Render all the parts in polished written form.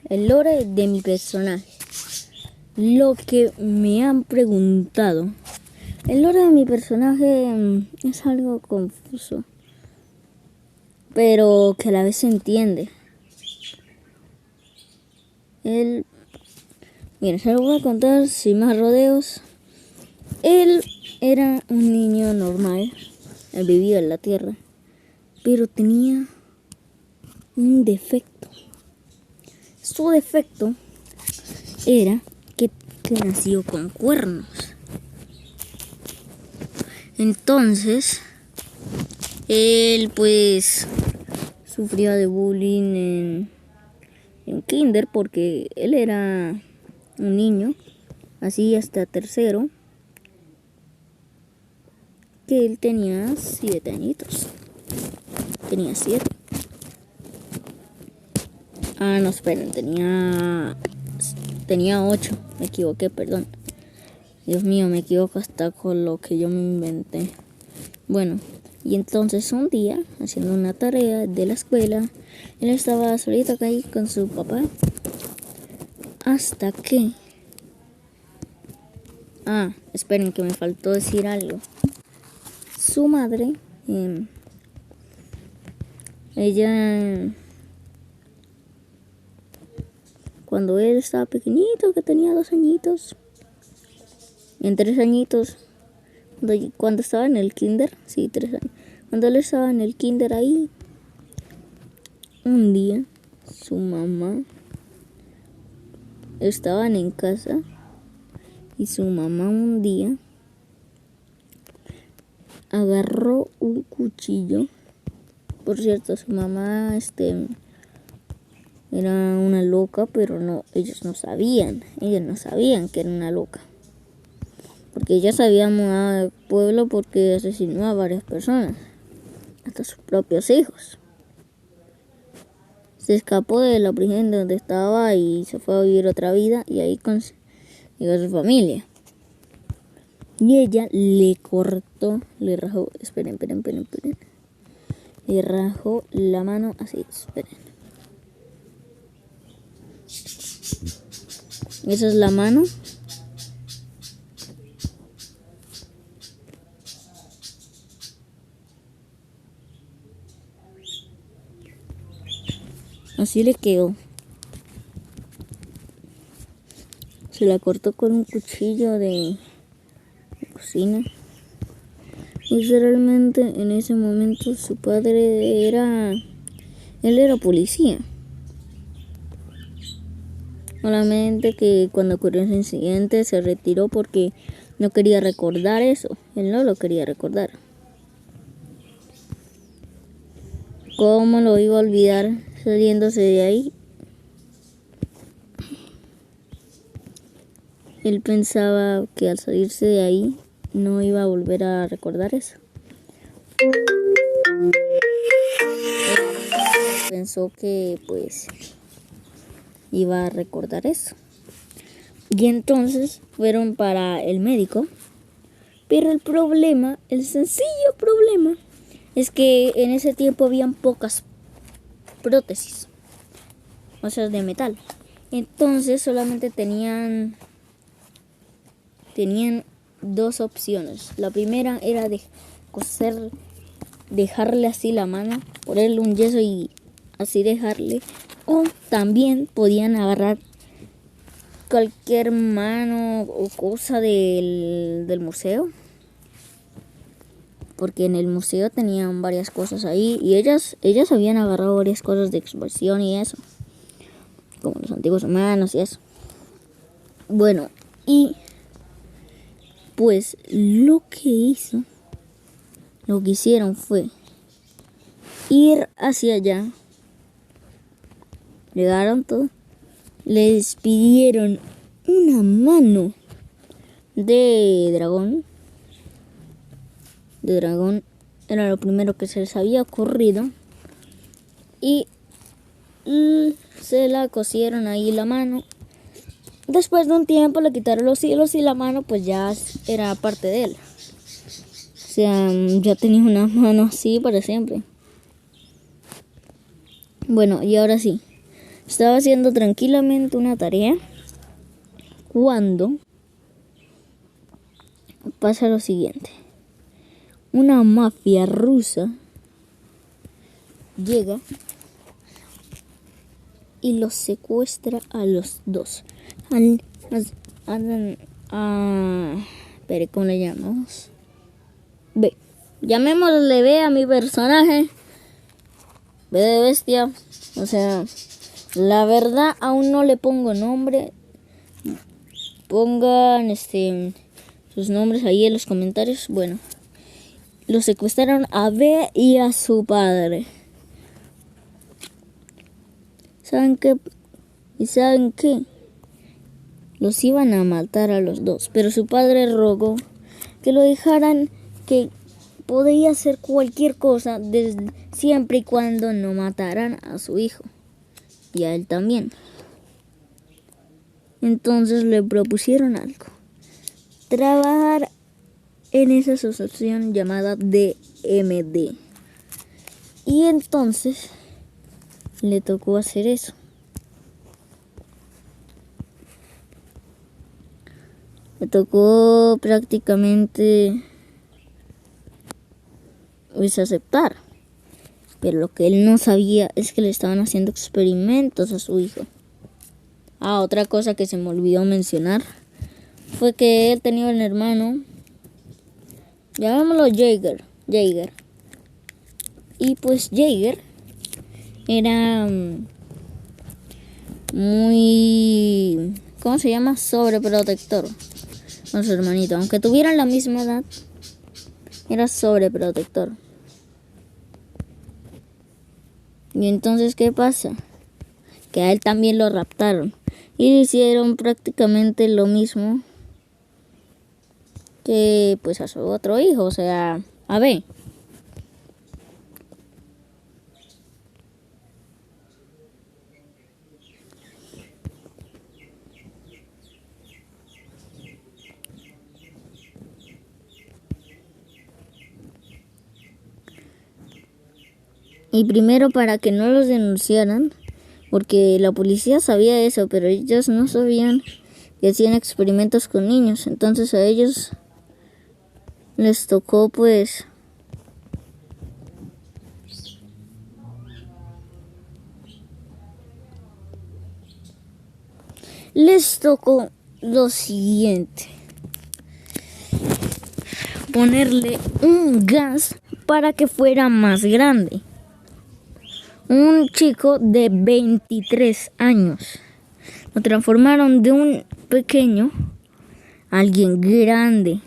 el lore de mi personaje. Lo que me han preguntado. El lore de mi personaje es algo confuso, pero que a la vez se entiende. Mira, se lo voy a contar sin más rodeos. Él era un niño normal. Él vivía en la tierra, pero tenía un defecto. Su defecto era que nació con cuernos. Entonces, él pues sufría de bullying en kinder porque él era un niño, así hasta tercero, que él tenía 7 añitos. Tenía 7. No, esperen, tenía 8. Me equivoqué, perdón. Dios mío, me equivoco hasta con lo que yo me inventé. Bueno, y entonces un día, haciendo una tarea de la escuela, él estaba solito ahí con su papá. Hasta que... esperen, que me faltó decir algo. Su madre, ella... Cuando él estaba pequeñito, que tenía 2 añitos, en 3 añitos, cuando estaba en el kinder, sí, 3 años, cuando él estaba en el kinder ahí, un día, su mamá, estaban en casa, y su mamá un día agarró un cuchillo. Por cierto, su mamá, era una loca, pero ellos no sabían que era una loca. Porque ella se había mudado del pueblo porque asesinó a varias personas, hasta sus propios hijos. Se escapó de la prisión donde estaba y se fue a vivir otra vida, y ahí consiguió a su familia. Y ella le rajó, esperen. Le rajó la mano así, esperen. Esa es la mano. Así le quedó. Se la cortó con un cuchillo de cocina. Literalmente en ese momento su padre él era policía. Solamente que cuando ocurrió ese incidente se retiró porque no quería recordar eso. Él no lo quería recordar. ¿Cómo lo iba a olvidar saliéndose de ahí? Él pensaba que al salirse de ahí no iba a volver a recordar eso. Pensó que pues iba a recordar eso. Y entonces fueron para el médico. Pero el sencillo problema, es que en ese tiempo habían pocas prótesis, o sea, de metal. Entonces solamente tenían 2 opciones. La primera era de dejarle así la mano, ponerle un yeso y así dejarle. O también podían agarrar cualquier mano o cosa del museo, porque en el museo tenían varias cosas ahí y ellas habían agarrado varias cosas de exposición y eso, como los antiguos humanos y eso. Bueno, y pues lo que hicieron fue ir hacia allá. Llegaron todo. Les pidieron una mano de dragón. Era lo primero que se les había ocurrido. Y se la cosieron ahí la mano. Después de un tiempo le quitaron los hilos y la mano pues ya era parte de él. O sea, ya tenía una mano así para siempre. Bueno, y ahora sí. Estaba haciendo tranquilamente una tarea cuando pasa lo siguiente. Una mafia rusa llega y los secuestra a los dos. Espere, ¿cómo le llamamos? B. Llamémosle B a mi personaje. B de bestia. O sea, la verdad aún no le pongo nombre. Pongan sus nombres ahí en los comentarios. Bueno, los secuestraron a B y a su padre. ¿Saben qué? ¿Y saben qué? Los iban a matar a los dos, pero su padre rogó que lo dejaran, que podía hacer cualquier cosa siempre y cuando no mataran a su hijo y a él también. Entonces le propusieron algo: trabajar en esa asociación llamada DMD. Y entonces le tocó hacer eso. Le tocó prácticamente aceptar. Pero lo que él no sabía es que le estaban haciendo experimentos a su hijo. Otra cosa que se me olvidó mencionar fue que él tenía un hermano, llamémoslo Jaeger. Y pues Jaeger era muy, ¿cómo se llama? Sobreprotector con su hermanito. Aunque tuvieran la misma edad, era sobreprotector. Y entonces, ¿qué pasa? Que a él también lo raptaron y le hicieron prácticamente lo mismo que pues a su otro hijo, o sea, a B. Y primero, para que no los denunciaran, porque la policía sabía eso, pero ellos no sabían que hacían experimentos con niños. Entonces a ellos les tocó pues lo siguiente: ponerle un gas para que fuera más grande. Un chico de 23 años lo transformaron de un pequeño a alguien grande.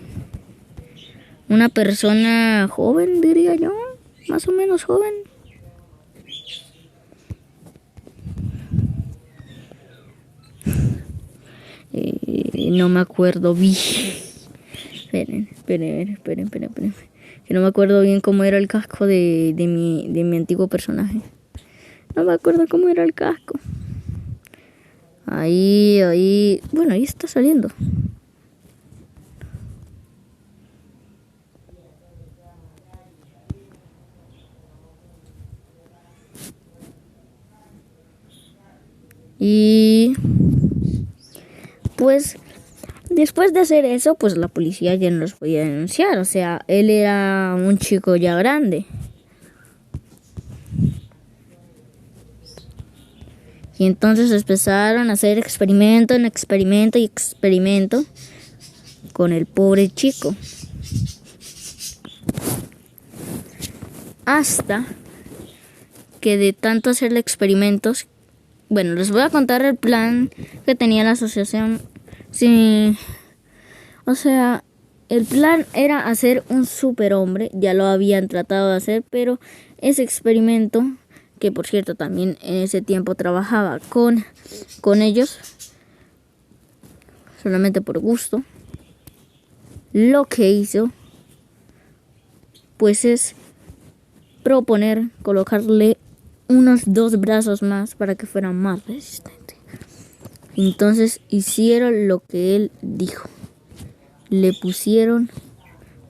Una persona joven, diría yo, más o menos joven. No me acuerdo bien. Esperen. Que no me acuerdo bien cómo era el casco de mi antiguo personaje. No me acuerdo cómo era el casco. Ahí. Bueno, ahí está saliendo. Y pues después de hacer eso, pues la policía ya no los podía denunciar. O sea, él era un chico ya grande. Y entonces empezaron a hacer experimento con el pobre chico. Hasta que de tanto hacerle experimentos, bueno, les voy a contar el plan que tenía la asociación. Sí, o sea, el plan era hacer un superhombre. Ya lo habían tratado de hacer, pero ese experimento, que por cierto también en ese tiempo trabajaba con ellos, solamente por gusto, lo que hizo pues es proponer colocarle unos 2 brazos más para que fuera más resistente. Entonces hicieron lo que él dijo. Le pusieron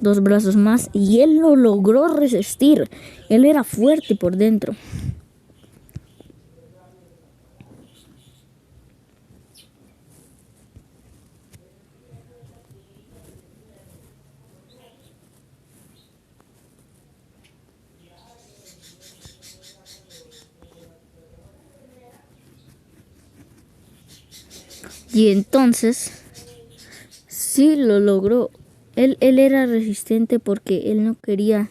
2 brazos más y él lo logró resistir. Él era fuerte por dentro. Y entonces sí lo logró. Él era resistente porque él no quería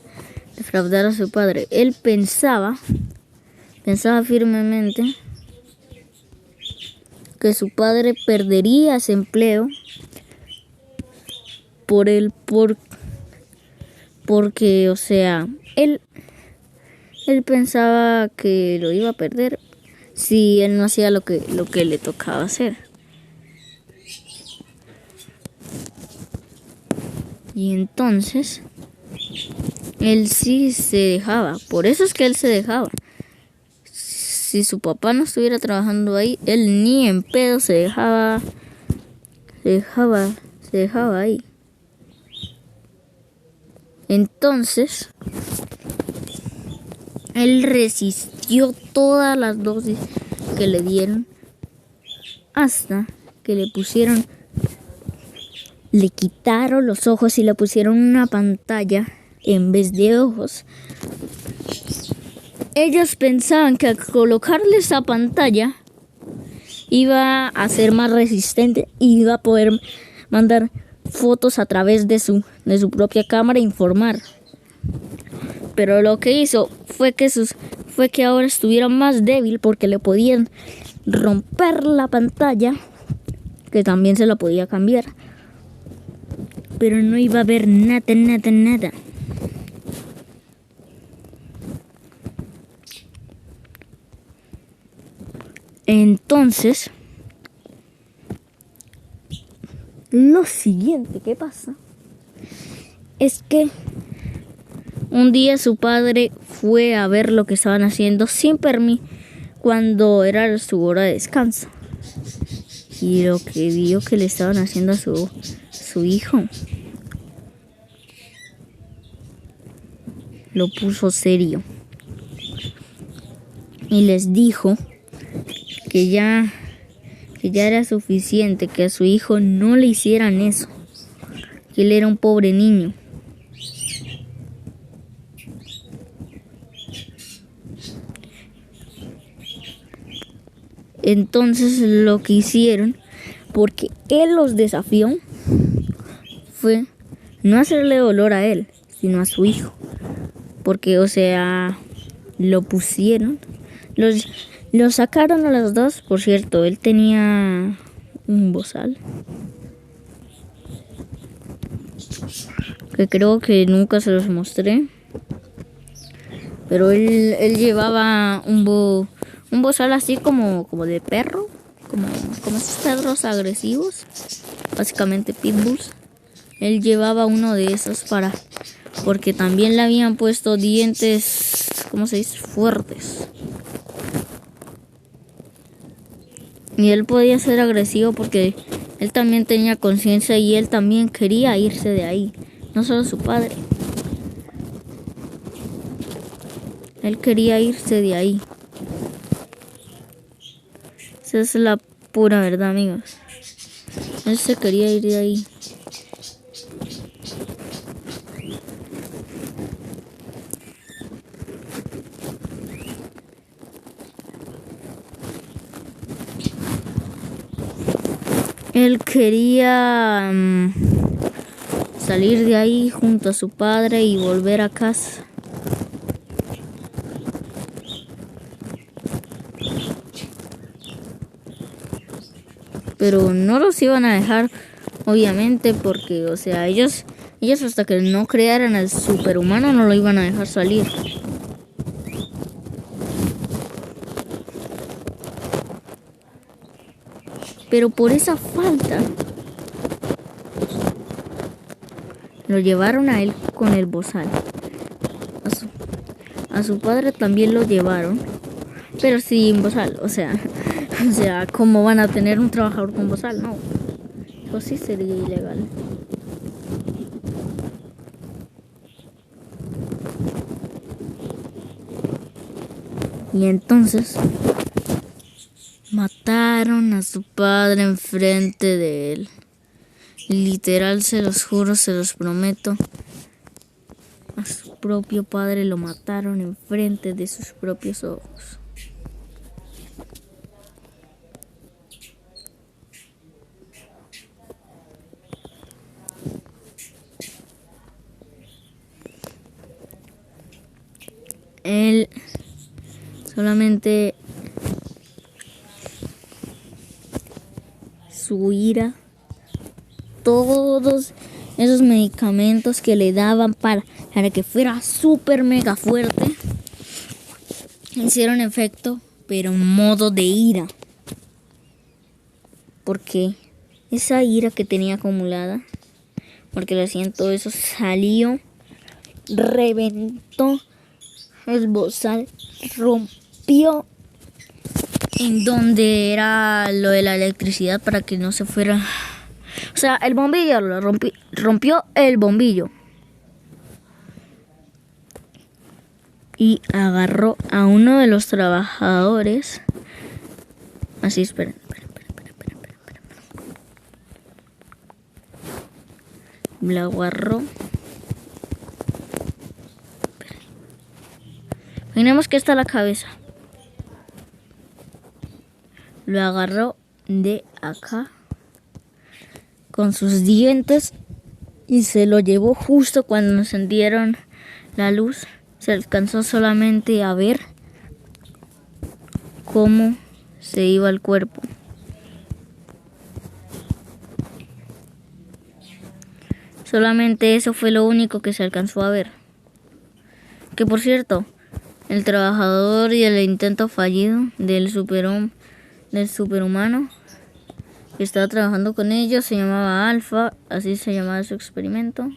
defraudar a su padre. Él pensaba firmemente que su padre perdería ese empleo porque, o sea, él pensaba que lo iba a perder si él no hacía lo que le tocaba hacer. Y entonces él sí se dejaba. Por eso es que él se dejaba. Si su papá no estuviera trabajando ahí, él ni en pedo se dejaba ahí. Entonces él resistió todas las dosis que le dieron hasta que le quitaron los ojos y le pusieron una pantalla en vez de ojos. Ellos pensaban que al colocarle esa pantalla iba a ser más resistente y iba a poder mandar fotos a través de su propia cámara e informar. Pero lo que hizo fue que ahora estuviera más débil porque le podían romper la pantalla, que también se la podía cambiar. Pero no iba a haber nada. Entonces, lo siguiente que pasa es que un día su padre fue a ver lo que estaban haciendo sin permiso cuando era su hora de descanso. Y lo que vio que le estaban haciendo a su hijo lo puso serio. Y les dijo que ya era suficiente, que a su hijo no le hicieran eso, que él era un pobre niño. Entonces lo que hicieron, porque él los desafió, fue no hacerle dolor a él, sino a su hijo. Porque, o sea, lo pusieron, los sacaron a los dos. Por cierto, él tenía un bozal que creo que nunca se los mostré, pero él llevaba un bozal así como de perro, como esos perros agresivos, básicamente pitbulls. Él llevaba uno de esos porque también le habían puesto dientes, ¿cómo se dice? Fuertes. Y él podía ser agresivo porque él también tenía conciencia y él también quería irse de ahí, no solo su padre. Él quería irse de ahí. Esa es la pura verdad, amigos. Él se quería ir de ahí. Él quería salir de ahí junto a su padre y volver a casa. Pero no los iban a dejar, obviamente, porque, o sea, ellos hasta que no crearan al superhumano no lo iban a dejar salir. Pero por esa falta lo llevaron a él con el bozal. A su padre también lo llevaron, pero sin bozal. O sea, ¿cómo van a tener un trabajador con bozal? No, eso sí sería ilegal. Y entonces mataron a su padre enfrente de él. Literal, se los juro, se los prometo. A su propio padre lo mataron enfrente de sus propios ojos. él solamente su ira, todos esos medicamentos que le daban para que fuera súper mega fuerte, hicieron efecto, pero en modo de ira. Porque esa ira que tenía acumulada, porque le hacían todo eso, salió, reventó el bozal, rompió en donde era lo de la electricidad para que no se fuera. O sea, el bombillo lo rompió el bombillo. Y agarró a uno de los trabajadores. Así, esperen. Lo agarró. Imaginemos que está la cabeza. Lo agarró de acá con sus dientes y se lo llevó justo cuando encendieron la luz. Se alcanzó solamente a ver cómo se iba el cuerpo. Solamente eso fue lo único que se alcanzó a ver. Que por cierto, el trabajador y el intento fallido del superhumano que estaba trabajando con ellos se llamaba Alpha, así se llamaba su experimento.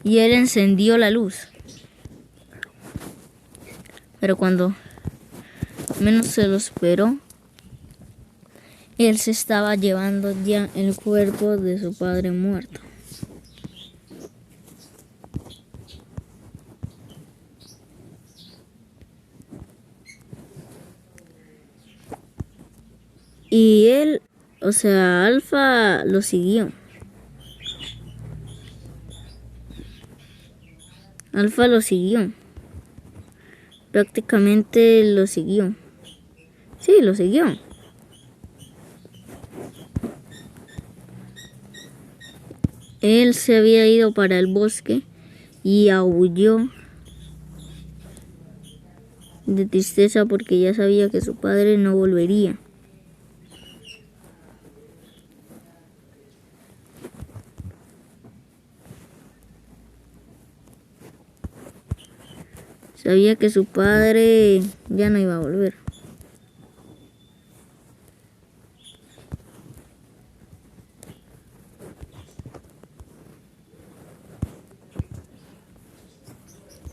Y él encendió la luz. Pero cuando menos se lo esperó, él se estaba llevando ya el cuerpo de su padre muerto. Y él, o sea, Alpha lo siguió. Alpha lo siguió. Prácticamente lo siguió. Sí, lo siguió. Él se había ido para el bosque y aulló de tristeza porque ya sabía que su padre no volvería. Sabía que su padre ya no iba a volver.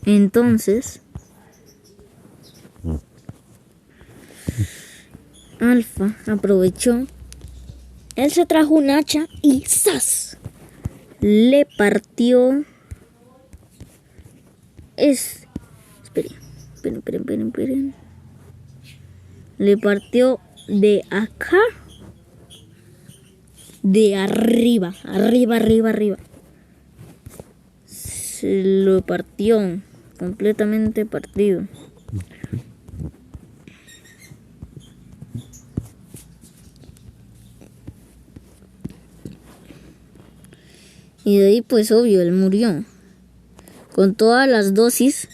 Entonces, Alpha aprovechó. Él se trajo un hacha y ¡zas! Le partió. Esperen. Le partió de acá, de arriba. Se lo partió, completamente partido. Y de ahí pues obvio, él murió. Con todas las dosis.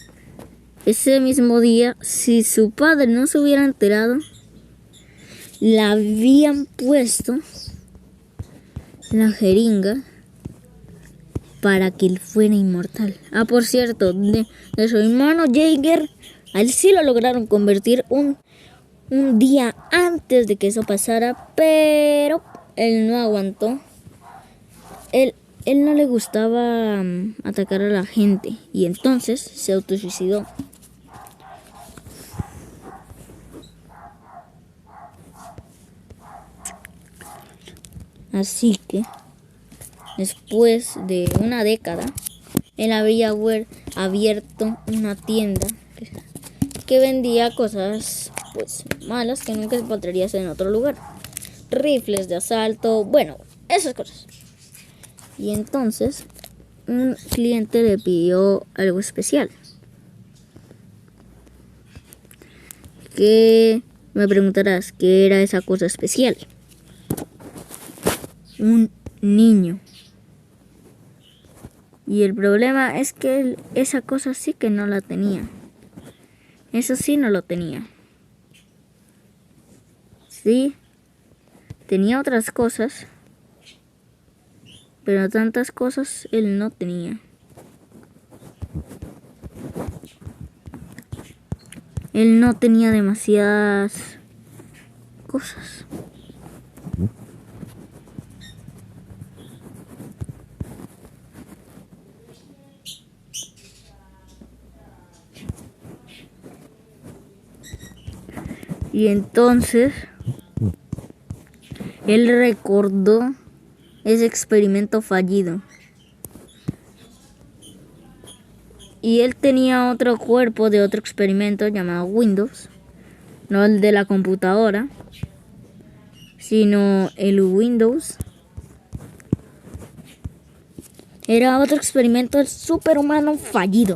Ese mismo día, si su padre no se hubiera enterado, le habían puesto la jeringa para que él fuera inmortal. Ah, por cierto, de su hermano Jaeger, a él sí lo lograron convertir un día antes de que eso pasara, pero él no aguantó. Él no le gustaba atacar a la gente y entonces se autosuicidó. Así que, después de una década, él había abierto una tienda que vendía cosas pues malas que nunca encontrarías en otro lugar. Rifles de asalto, bueno, esas cosas. Y entonces, un cliente le pidió algo especial. ¿Qué? Me preguntarás, ¿qué era esa cosa especial? Un niño. Y el problema es que esa cosa sí que no la tenía. Eso sí no lo tenía. Sí, tenía otras cosas, pero tantas cosas él no tenía. Él no tenía demasiadas cosas. Y entonces él recordó ese experimento fallido. Y él tenía otro cuerpo de otro experimento llamado Windows. No el de la computadora, sino el Windows. Era otro experimento del superhumano fallido.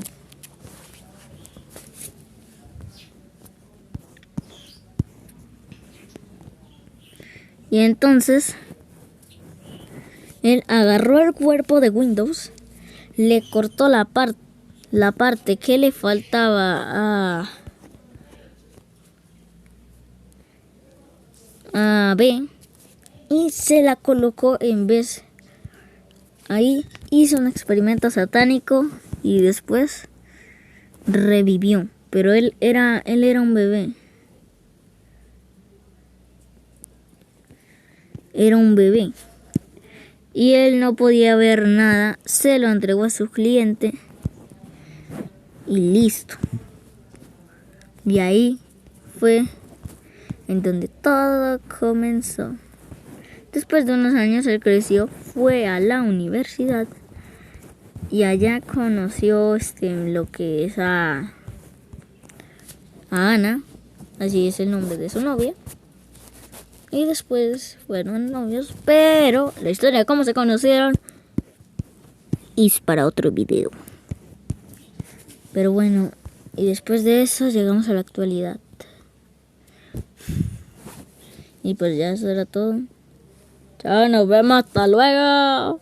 Y entonces él agarró el cuerpo de Windows, le cortó la parte que le faltaba a B y se la colocó en vez. Ahí hizo un experimento satánico y después revivió. Pero él era un bebé. Era un bebé. Y él no podía ver nada. Se lo entregó a su cliente. Y listo. Y ahí fue en donde todo comenzó. Después de unos años él creció, fue a la universidad y allá conoció lo que es a Ana, así es el nombre de su novia. Y después fueron novios, pero la historia de cómo se conocieron es para otro video. Pero bueno, y después de eso llegamos a la actualidad. Y pues ya eso era todo. Chao, nos vemos, hasta luego.